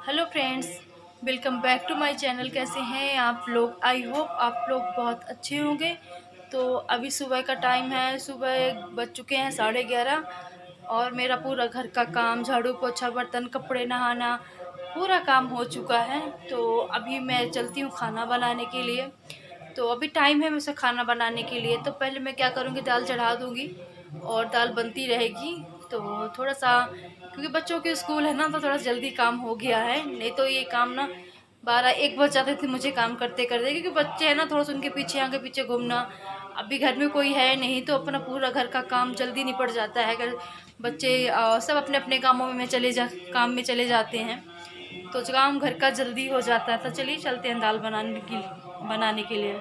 Hello friends, welcome back to my channel. कैसे हैं आप लोग? आई होप आप लोग बहुत अच्छे होंगे। तो अभी सुबह का टाइम है, सुबह बज चुके हैं 11:30 और मेरा पूरा घर का काम, झाड़ू पोछा, बर्तन, कपड़े, नहाना, पूरा काम हो चुका है। तो अभी मैं चलती हूँ खाना बनाने के लिए। तो अभी टाइम है मुझसे खाना बनाने के लिए। तो पहले मैं क्या करूँगी, दाल चढ़ा दूँगी और दाल बनती रहेगी। तो थोड़ा सा, क्योंकि बच्चों के स्कूल है ना, तो थोड़ा जल्दी काम हो गया है। नहीं तो ये काम ना 12-1 बज जाते थे मुझे काम करते करते, क्योंकि बच्चे हैं ना, थोड़ा सा उनके पीछे आगे पीछे घूमना। अभी घर में कोई है नहीं तो अपना पूरा घर का काम जल्दी निपट जाता है। अगर बच्चे सब अपने अपने कामों में काम में चले जाते हैं तो जो काम घर का जल्दी हो जाता है। तो चलिए चलते हैं दाल बनाने के लिए।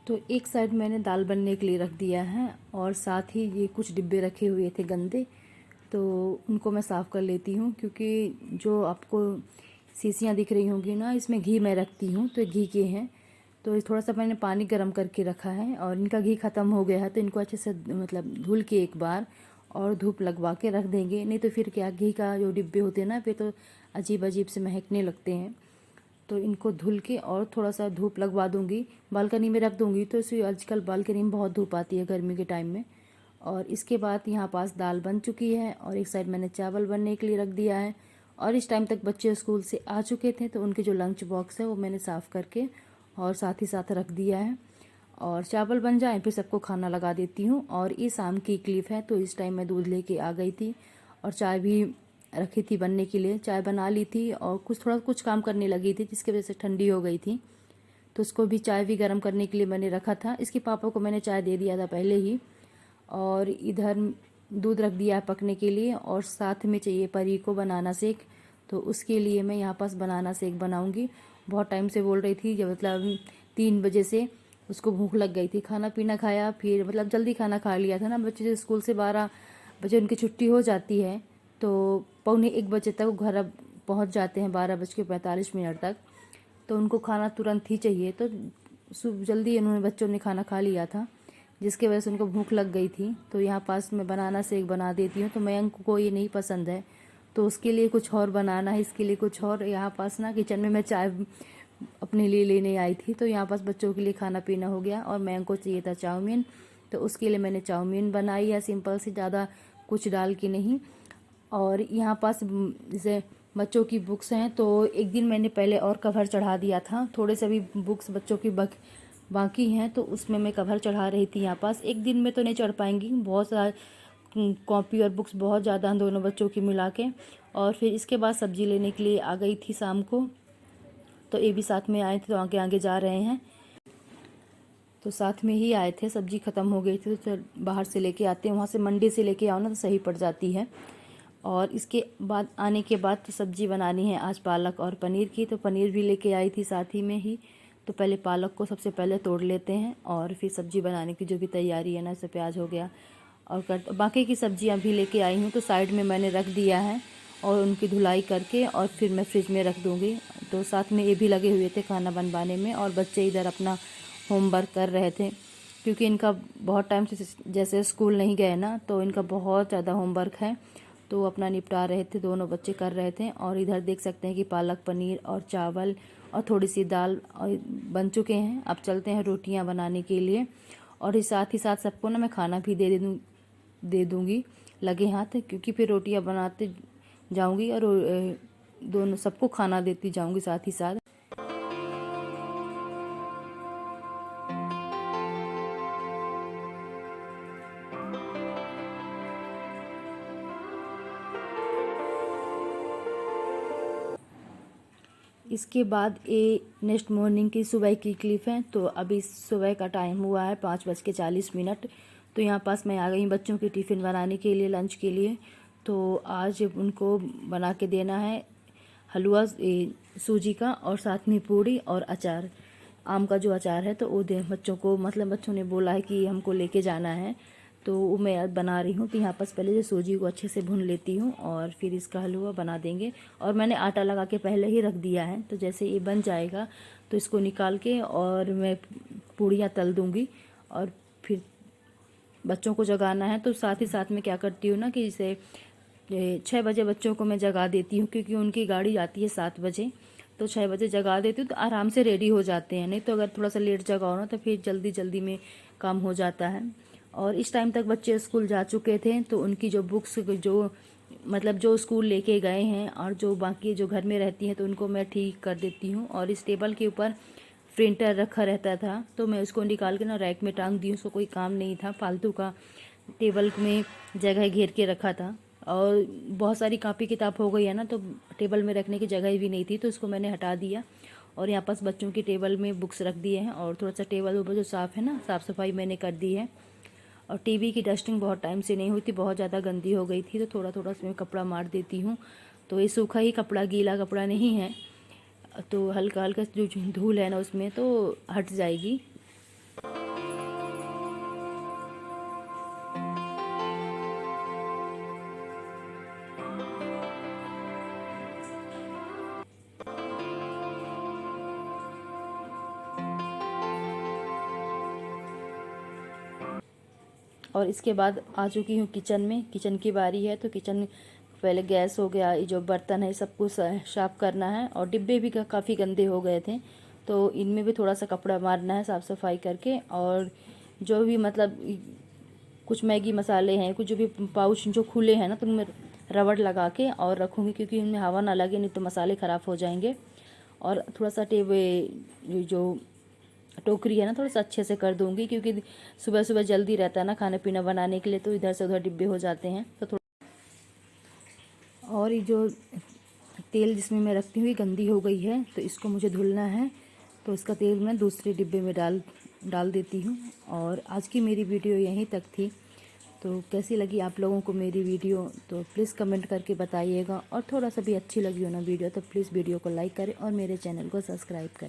तो एक साइड मैंने दाल बनने के लिए रख दिया है और साथ ही ये कुछ डिब्बे रखे हुए थे गंदे, तो उनको मैं साफ़ कर लेती हूँ। क्योंकि जो आपको शीशियाँ दिख रही होंगी ना, इसमें घी मैं रखती हूँ, तो घी के हैं। तो थोड़ा सा मैंने पानी गर्म करके रखा है और इनका घी ख़त्म हो गया है, तो इनको अच्छे से मतलब धुल के एक बार और धूप लगवा के रख देंगे। नहीं तो फिर क्या, घी का जो डिब्बे होते हैं ना, फिर तो अजीब अजीब से महकने लगते हैं। तो इनको धुल के और थोड़ा सा धूप लगवा दूंगी, बालकनी में रख दूंगी। तो इसे आजकल बालकनी में बहुत धूप आती है गर्मी के टाइम में। और इसके बाद यहाँ पास दाल बन चुकी है और एक साइड मैंने चावल बनने के लिए रख दिया है। और इस टाइम तक बच्चे स्कूल से आ चुके थे, तो उनके जो लंच बॉक्स है वो मैंने साफ़ करके और साथ ही साथ रख दिया है। और चावल बन जाए फिर सबको खाना लगा देती हूँ। और ये शाम की क्लिप है, तो इस टाइम मैं दूध लेके आ गई थी और चाय भी रखी थी बनने के लिए। चाय बना ली थी और कुछ काम करने लगी थी, जिसकी वजह से ठंडी हो गई थी। तो उसको भी चाय भी गर्म करने के लिए मैंने रखा था। इसके पापा को मैंने चाय दे दिया था पहले ही। और इधर दूध रख दिया है पकने के लिए और साथ में चाहिए परी को बनाना शेक। तो उसके लिए मैं यहाँ पास बनाना शेक बनाऊँगी। बहुत टाइम से बोल रही थी, जब मतलब 3 बजे से उसको भूख लग गई थी। खाना पीना खाया, फिर मतलब जल्दी खाना खा लिया था ना। बच्चे स्कूल से 12 बजे उनकी छुट्टी हो जाती है, तो 12:45 तक वो घर अब पहुँच जाते हैं, 12:45 तक। तो उनको खाना तुरंत ही चाहिए। तो जल्दी उन्होंने बच्चों ने खाना खा लिया था, जिसकी वजह से उनको भूख लग गई थी। तो यहाँ पास मैं बनाना शेक बना देती हूँ। तो मयंक को ये नहीं पसंद है, तो उसके लिए कुछ और बनाना है, इसके लिए कुछ और। यहाँ पास ना किचन में मैं चाय अपने लिए लेने आई थी, तो यहाँ पास बच्चों के लिए खाना पीना हो गया और मयंक को चाहिए था चाउमीन। तो उसके लिए मैंने चाउमीन बनाई है, सिंपल सी, ज़्यादा कुछ डाल के नहीं। और यहाँ पास जैसे बच्चों की बुक्स हैं, तो एक दिन मैंने पहले और कवर चढ़ा दिया था। थोड़े से भी बुक्स बच्चों की बाकी हैं, तो उसमें मैं कवर चढ़ा रही थी। यहाँ पास एक दिन में तो नहीं चढ़ पाएंगी, बहुत सारा कॉपी और बुक्स बहुत ज़्यादा हैं दोनों बच्चों की मिला के। और फिर इसके बाद सब्ज़ी लेने के लिए आ गई थी शाम को। तो ये भी साथ में आए थे, तो आगे आगे जा रहे हैं। तो साथ में ही आए थे, सब्ज़ी ख़त्म हो गई थी, तो चल बाहर से लेके आते हैं। वहाँ से मंडी से लेके आओ ना तो सही पड़ जाती है। और इसके बाद आने के बाद तो सब्ज़ी बनानी है आज पालक और पनीर की। तो पनीर भी लेके आई थी साथ ही में ही। तो पहले पालक को सबसे पहले तोड़ लेते हैं और फिर सब्ज़ी बनाने की जो भी तैयारी है ना, जैसे प्याज हो गया और बाकी की सब्ज़ियाँ भी लेके आई हूँ, तो साइड में मैंने रख दिया है और उनकी धुलाई करके और फिर मैं फ्रिज में रख दूँगी। तो साथ में ये भी लगे हुए थे खाना बनवाने में और बच्चे इधर अपना होमवर्क कर रहे थे, क्योंकि इनका बहुत टाइम से जैसे स्कूल नहीं गए ना, तो इनका बहुत ज़्यादा होमवर्क है। तो अपना निपटा रहे थे, दोनों बच्चे कर रहे थे। और इधर देख सकते हैं कि पालक पनीर और चावल और थोड़ी सी दाल और बन चुके हैं। अब चलते हैं रोटियां बनाने के लिए। और इस साथ ही साथ सबको ना मैं खाना भी दे दूँगी लगे हाथ, क्योंकि फिर रोटियां बनाते जाऊँगी और दोनों सबको खाना देती जाऊँगी साथ ही साथ। इसके बाद ये नेक्स्ट मॉर्निंग की सुबह की क्लिप है। तो अभी सुबह का टाइम हुआ है 5:40। तो यहाँ पास मैं आ गई बच्चों की टिफ़िन बनाने के लिए, लंच के लिए। तो आज उनको बना के देना है हलवा सूजी का और साथ में पूड़ी और अचार, आम का जो अचार है। तो वो दे बच्चों को, मतलब बच्चों ने बोला है कि हमको लेके जाना है, तो वो मैं आज बना रही हूँ। तो यहाँ पास पहले जो सूजी को अच्छे से भून लेती हूँ और फिर इसका हलवा बना देंगे। और मैंने आटा लगा के पहले ही रख दिया है, तो जैसे ये बन जाएगा तो इसको निकाल के और मैं पूड़ियाँ तल दूँगी। और फिर बच्चों को जगाना है, तो साथ ही साथ में क्या करती हूँ ना कि जैसे 6 बजे बच्चों को मैं जगा देती हूँ, क्योंकि उनकी गाड़ी आती है 7 बजे। तो 6 बजे जगा देती हूँ तो आराम से रेडी हो जाते हैं। नहीं तो अगर थोड़ा सा लेट जगाओ ना तो फिर जल्दी जल्दी में काम हो जाता है। और इस टाइम तक बच्चे स्कूल जा चुके थे, तो उनकी जो बुक्स जो मतलब जो स्कूल लेके गए हैं और जो बाकी जो घर में रहती हैं तो उनको मैं ठीक कर देती हूँ। और इस टेबल के ऊपर प्रिंटर रखा रहता था तो मैं उसको निकाल के ना रैक में टांग दी हूँ। उसको कोई काम नहीं था, फालतू का टेबल में जगह घेर के रखा था। और बहुत सारी कापी किताब हो गई है ना, तो टेबल में रखने की जगह भी नहीं थी, तो उसको मैंने हटा दिया। और यहाँ पास बच्चों की टेबल में बुक्स रख दिए हैं। और थोड़ा सा टेबल ऊपर जो साफ़ है ना, साफ़ सफाई मैंने कर दी है। और टीवी की डस्टिंग बहुत टाइम से नहीं हुई थी, बहुत ज़्यादा गंदी हो गई थी, तो थोड़ा थोड़ा उसमें कपड़ा मार देती हूँ। तो ये सूखा ही कपड़ा, गीला कपड़ा नहीं है, तो हल्का हल्का जो धूल है ना उसमें तो हट जाएगी। और इसके बाद आ चुकी हूँ किचन में। किचन की बारी है, तो किचन पहले गैस हो गया, ये जो बर्तन है सब कुछ साफ़ करना है। और डिब्बे भी काफ़ी गंदे हो गए थे, तो इनमें भी थोड़ा सा कपड़ा मारना है साफ़ सफाई करके। और जो भी मतलब कुछ मैगी मसाले हैं, कुछ जो भी पाउच जो खुले हैं ना, तो उनमें रबड़ लगा के और रखूँगी, क्योंकि उनमें हवा ना लगे, नहीं तो मसाले ख़राब हो जाएंगे। और थोड़ा सा जो टोकरी है ना, थोड़ा सा अच्छे से कर दूंगी, क्योंकि सुबह सुबह जल्दी रहता है ना खाना पीना बनाने के लिए, तो इधर से उधर डिब्बे हो जाते हैं। तो थोड़ा, और ये जो तेल जिसमें मैं रखती हुई गंदी हो गई है, तो इसको मुझे धुलना है। तो इसका तेल मैं दूसरे डिब्बे में डाल देती हूँ। और आज की मेरी वीडियो यहीं तक थी। तो कैसी लगी आप लोगों को मेरी वीडियो, तो प्लीज़ कमेंट करके बताइएगा। और थोड़ा सा भी अच्छी लगी हो ना वीडियो, तो प्लीज़ वीडियो को लाइक करें और मेरे चैनल को सब्सक्राइब करें।